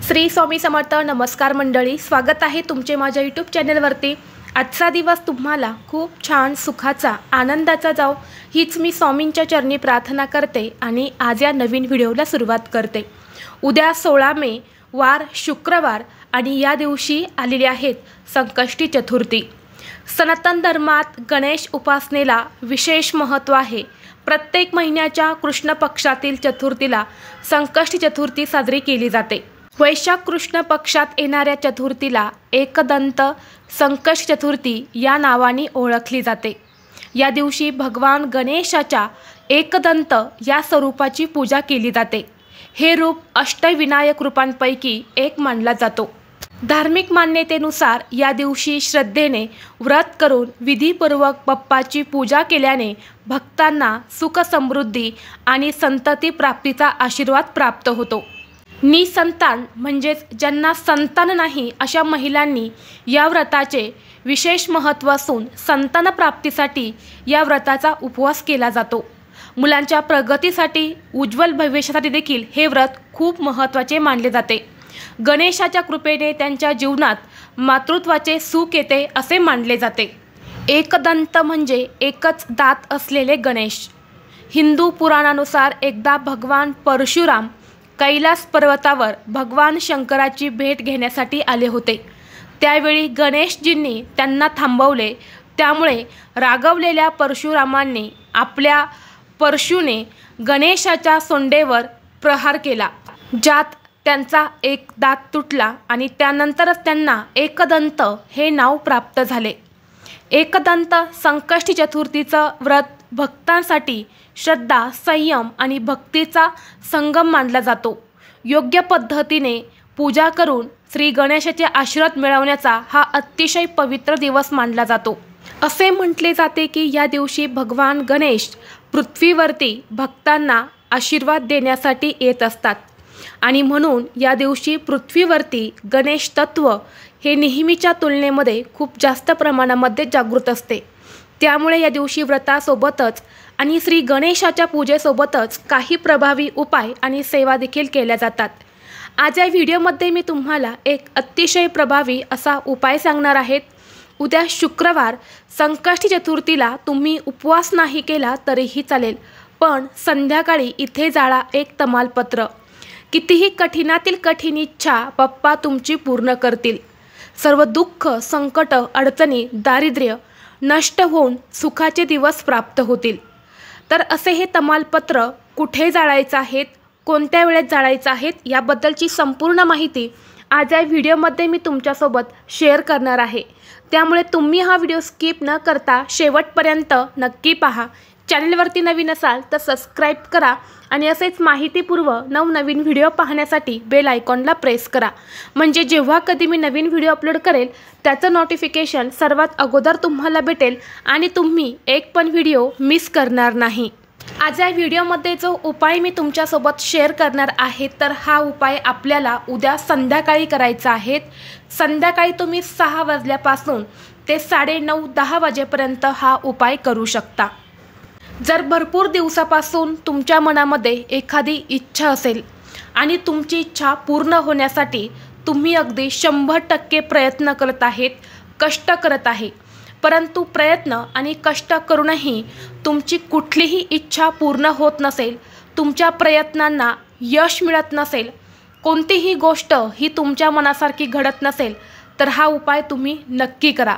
श्री स्वामी समर्थ. नमस्कार मंडळी, स्वागत आहे तुमचे माझ्या यूट्यूब चॅनलवरती. आजचा दिवस तुम्हाला खूप छान सुखाचा आनंदाचा जाओ हीच मी स्वामींच्या चरणी प्रार्थना करते आणि आज या नवीन व्हिडिओला सुरुवात करते. उद्या 16 मे वार शुक्रवार आणि या दिवशी आलेली आहेत संकष्टी चतुर्थी. सनातन धर्मात गणेश उपासनेला विशेष महत्त्व आहे. प्रत्येक महिन्याच्या कृष्ण पक्षातील चतुर्थीला संकष्टी चतुर्थी साजरी केली जाते. वैशाख कृष्ण पक्षात येणाऱ्या चतुर्थीला एकदंत संकष्टी चतुर्थी या नावाने ओळखली जाते. या दिवशी भगवान गणेशाच्या एकदंत या स्वरूपाची पूजा केली जाते. हे रूप अष्टविनायक रूपांपैकी एक मानला जातो. धार्मिक मान्यतेनुसार या दिवशी श्रद्धेने व्रत करून विधीपूर्वक बाप्पाची पूजा केल्याने भक्तांना सुख समृद्धी आणि संतती प्राप्तीचा आशीर्वाद प्राप्त होतो. निसंतान म्हणजेच ज्यांना संतान नाही अशा महिलांनी या व्रताचे विशेष महत्त्व असून संतान प्राप्तीसाठी या व्रताचा उपवास केला जातो. मुलांच्या प्रगतीसाठी उज्ज्वल भविष्यासाठी देखील हे व्रत खूप महत्त्वाचे मानले जाते. गणेशाच्या कृपेने त्यांच्या जीवनात मातृत्वाचे सुख येते असे मानले जाते. एकदंत म्हणजे एकच दात असलेले गणेश. हिंदू पुराणानुसार एकदा भगवान परशुराम कैलास पर्वतावर भगवान शंकराची भेट घेण्यासाठी आले होते. त्यावेळी गणेशजींनी त्यांना थांबवले. त्यामुळे रागवलेल्या परशुरामांनी आपल्या परशुने गणेशाच्या सोंडेवर प्रहार केला, ज्यात त्यांचा एक दात तुटला आणि त्यानंतरच त्यांना एकदंत हे नाव प्राप्त झाले. एकदंत संकष्टी चतुर्थीचं व्रत भक्तांसाठी श्रद्धा, संयम आणि भक्तीचा संगम मानला जातो. योग्य पद्धतीने पूजा करून श्री गणेशाचे आशीर्वाद मिळवण्याचा हा अतिशय पवित्र दिवस मानला जातो. असे म्हटले जाते की या दिवशी भगवान गणेश पृथ्वीवरती भक्तांना आशीर्वाद देण्यासाठी येत असतात आणि म्हणून या दिवशी पृथ्वीवरती गणेश तत्व हे नेहमीच्या तुलनेमध्ये खूप जास्त प्रमाणामध्ये जागृत असते. त्यामुळे या दिवशी व्रतासोबतच आणि श्री गणेशाच्या पूजेसोबतच काही प्रभावी उपाय आणि सेवा देखील केल्या जातात. आज या व्हिडिओमध्ये मी तुम्हाला एक अतिशय प्रभावी असा उपाय सांगणार आहेत. उद्या शुक्रवार संकष्टी चतुर्थीला तुम्ही उपवास नाही केला तरीही चालेल, पण संध्याकाळी इथे जाळा एक तमालपत्र. कितीही कठीणातील कठीण इच्छा बाप्पा तुमची पूर्ण करतील. सर्व दुःख, संकट, अडचणी, दारिद्र्य नष्ट होऊन सुखाचे दिवस प्राप्त होतील. तर असे हे तमालपत्र कुठे जाळायचं आहेत, कोणत्या वेळेत जाळायचं आहेत याबद्दलची संपूर्ण माहिती आज या व्हिडिओमध्ये मी तुमच्यासोबत शेअर करणार आहे. त्यामुळे तुम्ही हा व्हिडिओ स्किप न करता शेवटपर्यंत नक्की पहा. चॅनलवरती नवीन असाल तर सबस्क्राईब करा आणि असेच माहितीपूर्व नवनवीन व्हिडिओ पाहण्यासाठी बेल आयकॉनला प्रेस करा. म्हणजे जेव्हा कधी मी नवीन व्हिडिओ अपलोड करेल त्याचं नोटिफिकेशन सर्वात अगोदर तुम्हाला भेटेल आणि तुम्ही एक पण व्हिडिओ मिस करणार नाही. आज या व्हिडिओमध्ये जो उपाय मी तुमच्यासोबत शेअर करणार आहे तर हा उपाय आपल्याला उद्या संध्याकाळी करायचा आहे. संध्याकाळी तुम्ही 6 वाजल्यापासून ते 9:30-10 वाजेपर्यंत हा उपाय करू शकता. जर भरपूर दिवसापासून तुमच्या मनामध्ये एखादी इच्छा असेल आणि तुमची इच्छा पूर्ण होण्यासाठी तुम्ही अगदी 100% प्रयत्न करत आहेत, कष्ट करत आहे, परंतु प्रयत्न आणि कष्ट करूनही तुमची कुठलीही इच्छा पूर्ण होत नसेल, तुमच्या प्रयत्नांना यश मिळत नसेल, कोणतीही गोष्ट ही तुमच्या मनासारखी घडत नसेल तर हा उपाय तुम्ही नक्की करा.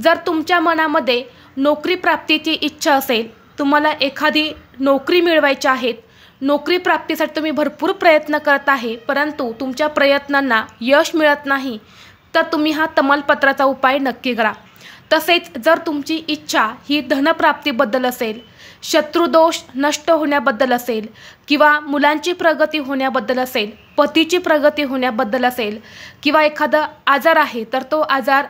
जर तुमच्या मनामध्ये नोकरी प्राप्तीची इच्छा असेल, तुम्हाला एखादी नोकरी मिळवायची आहेत, नोकरी प्राप्तीसाठी तुम्ही भरपूर प्रयत्न करत आहे परंतु तुमच्या प्रयत्नांना यश मिळत नाही तर तुम्ही हा तमालपत्राचा उपाय नक्की करा. तसेच जर तुमची इच्छा ही धनप्राप्तीबद्दल असेल, शत्रुदोष नष्ट होण्याबद्दल असेल किंवा मुलांची प्रगती होण्याबद्दल असेल, पतीची प्रगती होण्याबद्दल असेल किंवा एखादा आजार आहे तर तो आजार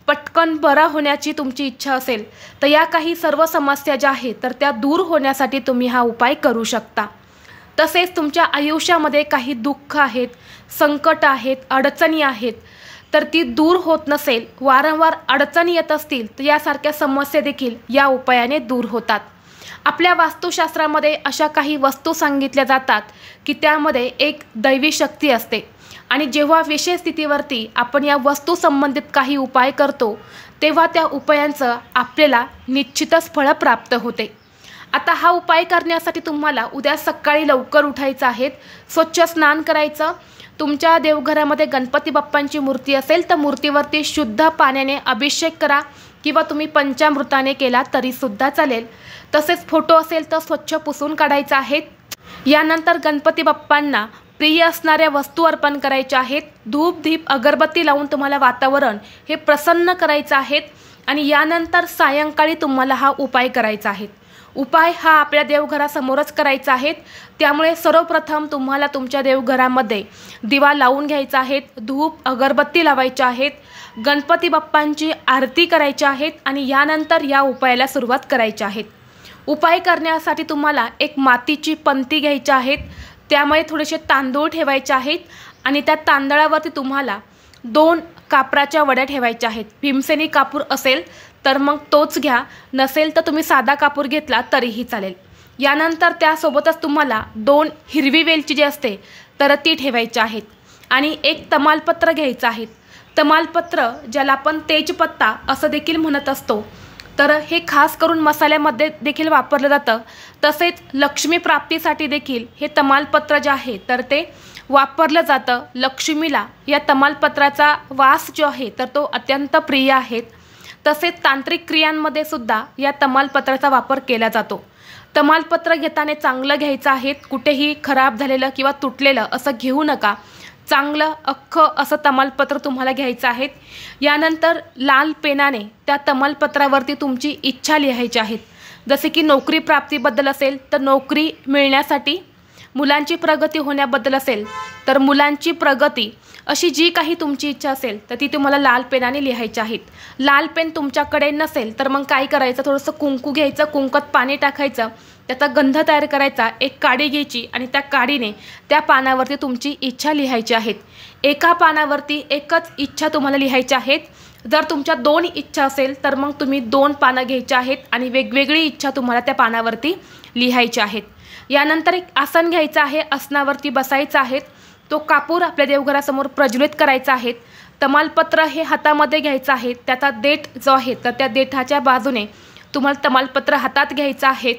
पटकन बरा होण्याची तुमची इच्छा असेल तर या काही सर्व समस्या ज्या आहेत तर त्या दूर होण्यासाठी तुम्ही हा उपाय करू शकता. तसेच तुमच्या आयुष्यामध्ये काही दुःख आहेत, संकट आहेत, अडचणी आहेत तर ती दूर होत नसेल, वारंवार अडचणी येत असतील तर यासारख्या समस्या देखील या उपायाने दूर होतात. आपल्या वास्तुशास्त्रामध्ये अशा काही वस्तू सांगितल्या जातात की त्यामध्ये एक दैवी शक्ती असते आणि जेव्हा विशेष स्थितीवरती आपण या वस्तू संबंधित काही उपाय करतो तेव्हा त्या उपायांचं आपल्याला निश्चितच फळ प्राप्त होते। आता हा उपाय करण्यासाठी तुम्हाला उद्या सकाळी लवकर उठायचं आहे, स्वच्छ स्नान करायचं। तुमच्या देवघरामध्ये गणपती बाप्पांची मूर्ती असेल तर मूर्तीवरती शुद्ध पाण्याने अभिषेक करा किंवा तुम्ही पंचामृताने केला तरी सुद्धा चालेल। तसेच फोटो असेल तर स्वच्छ पुसून काढायचा आहे। यानंतर गणपती बाप्पांना प्रिय असणाऱ्या वस्तू अर्पण करायच्या आहेत। धूप दीप अगरबत्ती लावून तुम्हाला वातावरण हे प्रसन्न करायचं आहे आणि यानंतर सायंकाळी तुम्हाला हा उपाय करायचा आहे। उपाय हा आपल्या देवघरासमोरच करायचा आहे, त्यामुळे सर्वप्रथम तुम्हाला तुमच्या देवघरामध्ये दिवा लावून घ्यायचा आहे, धूप अगरबत्ती लावायच्या आहेत, गणपती बाप्पांची आरती करायची आहेत आणि यानंतर या उपायाला सुरुवात करायची आहे। उपाय करण्यासाठी तुम्हाला एक मातीची पंती घ्यायची आहे, त्यामध्ये थोडेसे तांदूळ ठेवायचे आहेत आणि त्या तांदळावरती तुम्हाला 2 कापराच्या वड्या ठेवायच्या आहेत। भीमसेनी कापूर असेल तर मग तोच घ्या, नसेल तर तुम्ही साधा कापूर घेतला तरीही चालेल। यानंतर त्यासोबतच तुम्हाला 2 हिरवी वेलची जी असते तर ती ठेवायची आहेत आणि एक तमालपत्र घ्यायचं आहे। तमालपत्र ज्याला आपण तेजपत्ता असं देखील म्हणत असतो, तर हे खास करून मसाल्यामध्ये देखील वापरलं जातं। तसेच लक्ष्मी प्राप्तीसाठी देखील हे तमालपत्र जे आहे तर ते वापरलं जातं। लक्ष्मीला या तमालपत्राचा वास जो आहे तर तो अत्यंत प्रिय आहे। तसेच तांत्रिक क्रियांमध्ये सुद्धा या तमालपत्राचा वापर केला जातो। तमालपत्र घेताना चांगलं घ्यायचं आहे, कुठेही खराब झालेलं किंवा तुटलेलं असं घेऊ नका। चांगलं अख्खं असं तमालपत्र तुम्हाला घ्यायचं आहे। यानंतर लाल पेनाने त्या तमालपत्रावरती तुमची इच्छा लिहायची आहे। जसे की नोकरी प्राप्तीबद्दल असेल तर नोकरी मिळण्यासाठी, मुलांची प्रगती होण्याबद्दल असेल तर मुलांची प्रगती, अशी जी काही तुमची इच्छा असेल तर ती तुम्हाला लाल पेनाने लिहायची आहेत। लाल पेन तुमच्याकडे नसेल तर मग काय करायचं, थोडंसं कुंकू घ्यायचं, कुंकात पाणी टाकायचं, त्याचा गंध तयार करायचा, एक काडी घ्यायची आणि त्या काडीने त्या पानावरती तुमची इच्छा लिहायची आहेत। एका पानावरती एकच इच्छा तुम्हाला लिहायची आहेत। जर तुमच्या 2 इच्छा असेल तर मग तुम्ही 2 पानं घ्यायची आहेत आणि वेगवेगळी इच्छा तुम्हाला त्या पानावरती लिहायची आहेत। यानंतर एक आसन घ्यायचं आहे, आसनावरती बसायचं आहे, तो कापूर आपल्या देवघरासमोर प्रज्वलित करायचा आहे। तमालपत्र हे हातामध्ये घ्यायचं आहे, त्याचा देठ जो आहे तर त्या देठाच्या बाजूने तुम्हाला तमालपत्र हातात घ्यायचं आहे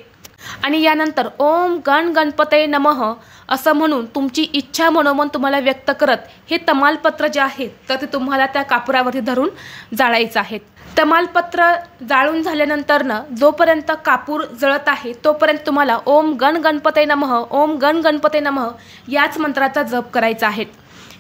आणि यानंतर ओम गण गणपते नमः असं म्हणून तुमची इच्छा मनोमन तुम्हाला व्यक्त करत हे तमालपत्र जे आहे तर ते तुम्हाला त्या कापुरावरती धरून जाळायचं आहे। तमालपत्र जाळून झाल्यानंतरनं जोपर्यंत कापूर जळत आहे तोपर्यंत तुम्हाला ओम गण गणपते नमः, ओम गण गणपते नमः याच मंत्राचा जप करायचा आहे।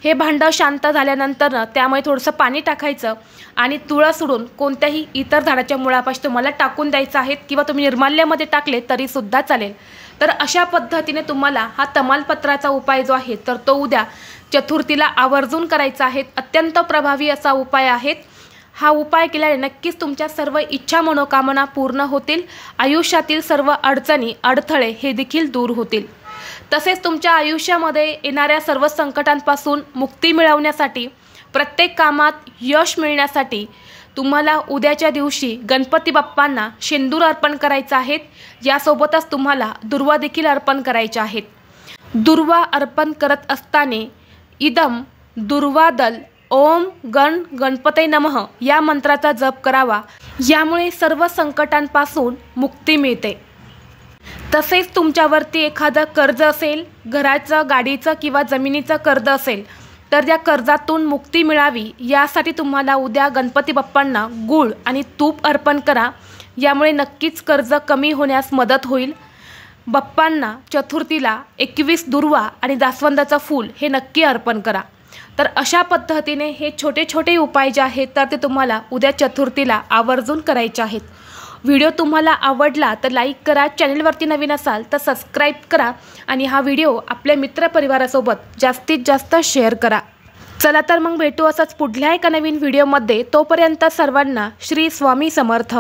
हे भांडं शांत झाल्यानंतर त्यामध्ये थोडंसं पाणी टाकायचं आणि तुळस सोडून कोणत्याही इतर झाडाच्या मुळापाशी तुम्हाला टाकून द्यायचं आहे किंवा तुम्ही निर्माल्यामध्ये टाकले तरी सुद्धा चालेल। तर अशा पद्धतीने तुम्हाला हा तमालपत्राचा उपाय जो आहे तर तो उद्या चतुर्थीला आवर्जून करायचा आहे। अत्यंत प्रभावी असा उपाय आहे। हा उपाय केल्याने नक्कीच तुमच्या सर्व इच्छा मनोकामना पूर्ण होतील, आयुष्यातील सर्व अडचणी अडथळे हे देखील दूर होतील। तसेच तुमच्या आयुष्यामध्ये येणाऱ्या सर्व संकटांपासून मुक्ती मिळवण्यासाठी, प्रत्येक कामात यश मिळण्यासाठी तुम्हाला उद्याच्या दिवशी गणपती बाप्पांना शेंदूर अर्पण करायचा आहे। यासोबतच तुम्हाला दुर्वा देखील अर्पण करायच्या आहेत। दुर्वा अर्पण करत असताना इदम दुर्वादल ओम गण गणपते नमः या मंत्राचा जप करावा, यामुळे सर्व संकटांपासून मुक्ती मिळते। तसेच तुमच्यावरती एखादं कर्ज असेल, घराचं, गाडीचं किंवा जमिनीचं कर्ज असेल तर त्या कर्जातून मुक्ती मिळावी यासाठी तुम्हाला उद्या गणपती बाप्पांना गूळ आणि तूप अर्पण करा, यामुळे नक्कीच कर्ज कमी होण्यास मदत होईल। बाप्पांना चतुर्थीला 21 दुर्वा आणि जास्वंदाचं फूल हे नक्की अर्पण करा। तर अशा पद्धतीने हे छोटे छोटे उपाय जे आहेत तर ते तुम्हाला उद्या चतुर्थीला आवर्जून करायचे आहेत। व्हिडिओ तुम्हाला आवडला तर लाईक करा, चॅनलवरती नवीन असाल तर सबस्क्राईब करा आणि हा व्हिडिओ आपल्या मित्रपरिवारासोबत जास्तीत जास्त शेअर करा। चला तर मग भेटू असंच पुढल्या एका नवीन व्हिडिओमध्ये। तोपर्यंत सर्वांना श्री स्वामी समर्थ।